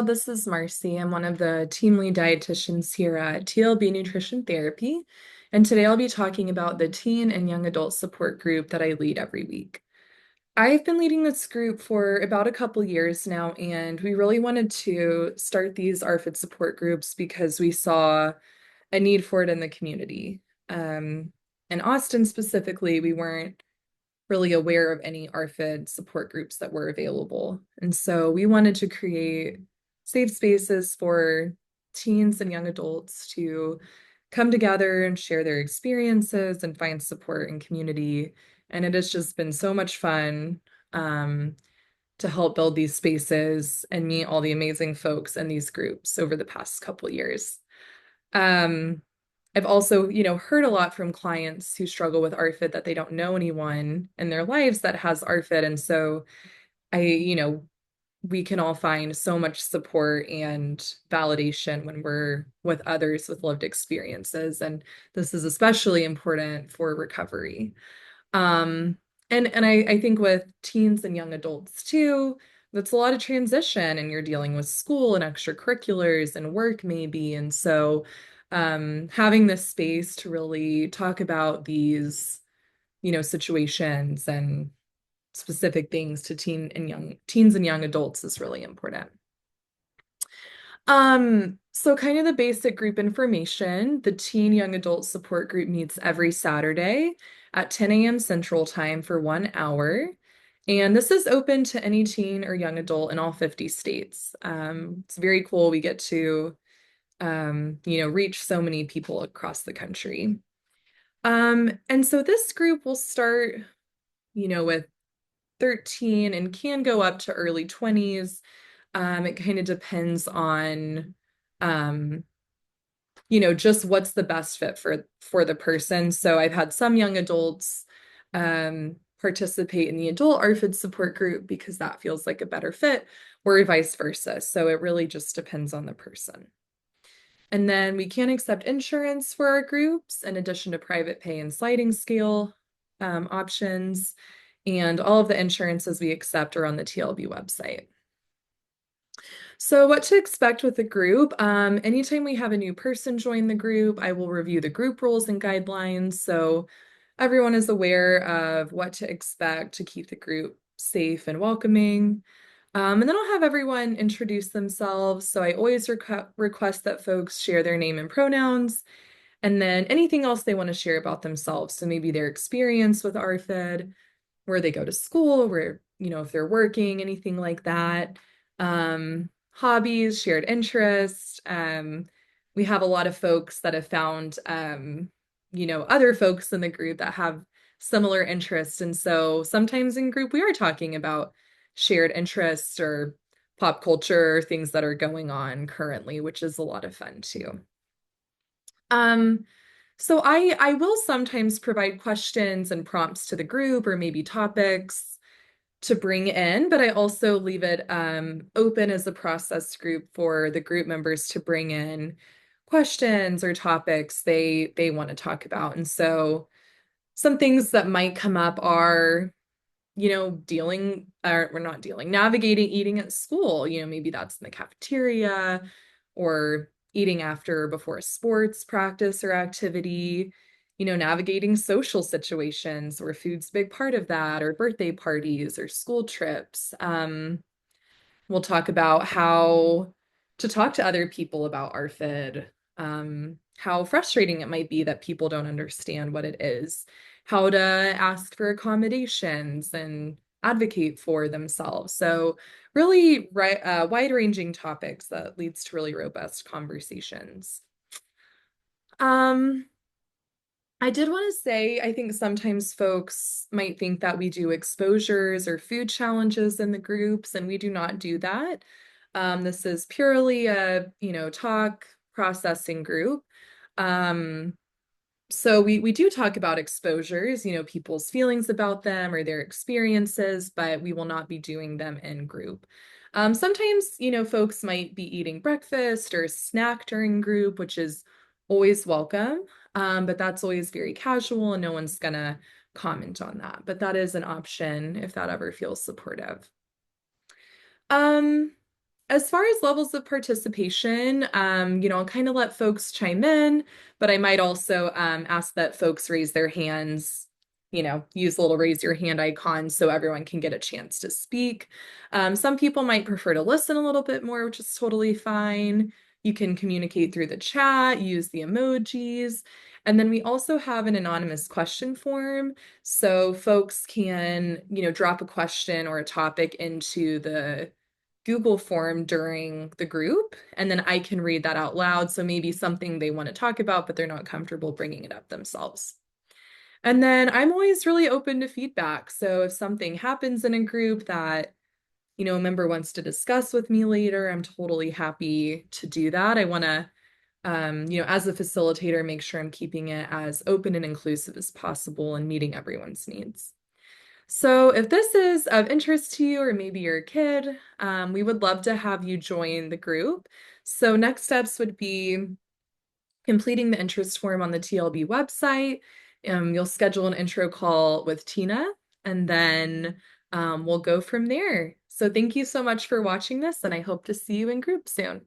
all, this is Marcie. I'm one of the team lead dietitians here at TLB Nutrition Therapy, and today I'll be talking about the teen and young adult support group that I lead every week. I've been leading this group for about a couple years now, and we really wanted to start these ARFID support groups because we saw a need for it in the community. In Austin specifically, we weren't really aware of any ARFID support groups that were available. And so we wanted to create safe spaces for teens and young adults to come together and share their experiences and find support and community. And it has just been so much fun to help build these spaces and meet all the amazing folks in these groups over the past couple years. Um, I've also, heard a lot from clients who struggle with ARFID that they don't know anyone in their lives that has ARFID. And so we can all find so much support and validation when we're with others with lived experiences. And this is especially important for recovery. Um, and I think with teens and young adults too, that's a lot of transition and you're dealing with school and extracurriculars and work maybe. And so having this space to really talk about these, situations and specific things to teens and young adults is really important. So kind of the basic group information, the Teen Young Adult Support Group meets every Saturday at 10 a.m. Central Time for 1 hour. And this is open to any teen or young adult in all 50 states. It's very cool. We get to, reach so many people across the country. And so this group will start, with 13 and can go up to early 20s. It kind of depends on, just what's the best fit for the person. So I've had some young adults participate in the adult ARFID support group because that feels like a better fit, or vice versa. So it really just depends on the person. And then we can accept insurance for our groups in addition to private pay and sliding scale options. And all of the insurances we accept are on the TLB website. So what to expect with the group? Anytime we have a new person join the group, I will review the group rules and guidelines so everyone is aware of what to expect to keep the group safe and welcoming. And then I'll have everyone introduce themselves. So I always request that folks share their name and pronouns, and then anything else they want to share about themselves. So maybe their experience with ARFID, where they go to school, where, if they're working, anything like that. Hobbies, shared interests. We have a lot of folks that have found, other folks in the group that have similar interests. And so sometimes in group, we are talking about shared interests or pop culture, things that are going on currently, which is a lot of fun too. So I will sometimes provide questions and prompts to the group or maybe topics to bring in, but I also leave it open as a process group for the group members to bring in questions or topics they want to talk about. And so some things that might come up are, navigating eating at school. Maybe that's in the cafeteria or eating after or before a sports practice or activity, navigating social situations where food's a big part of that, or birthday parties or school trips. We'll talk about how to talk to other people about ARFID, how frustrating it might be that people don't understand what it is, how to ask for accommodations and advocate for themselves. So really wide-ranging topics that leads to really robust conversations. I did want to say, I think sometimes folks might think that we do exposures or food challenges in the groups, and we do not do that. This is purely a, talk processing group. So we do talk about exposures, people's feelings about them or their experiences, but we will not be doing them in group. Sometimes, folks might be eating breakfast or snack during group, which is always welcome. But that's always very casual and no one's gonna comment on that. But that is an option if that ever feels supportive. Um, As far as levels of participation, I'll kind of let folks chime in, but I might also ask that folks raise their hands, use the little raise your hand icon so everyone can get a chance to speak. Some people might prefer to listen a little bit more, which is totally fine. You can communicate through the chat, use the emojis. And then we also have an anonymous question form. So folks can, drop a question or a topic into the Google form during the group, and then I can read that out loud. So maybe something they want to talk about, but they're not comfortable bringing it up themselves. And then I'm always really open to feedback. So if something happens in a group that, a member wants to discuss with me later, I'm totally happy to do that. I want to, as a facilitator, make sure I'm keeping it as open and inclusive as possible and meeting everyone's needs. So if this is of interest to you, or maybe you're a kid, we would love to have you join the group. So next steps would be completing the interest form on the TLB website. You'll schedule an intro call with Tina, and then we'll go from there. So thank you so much for watching this, and I hope to see you in group soon.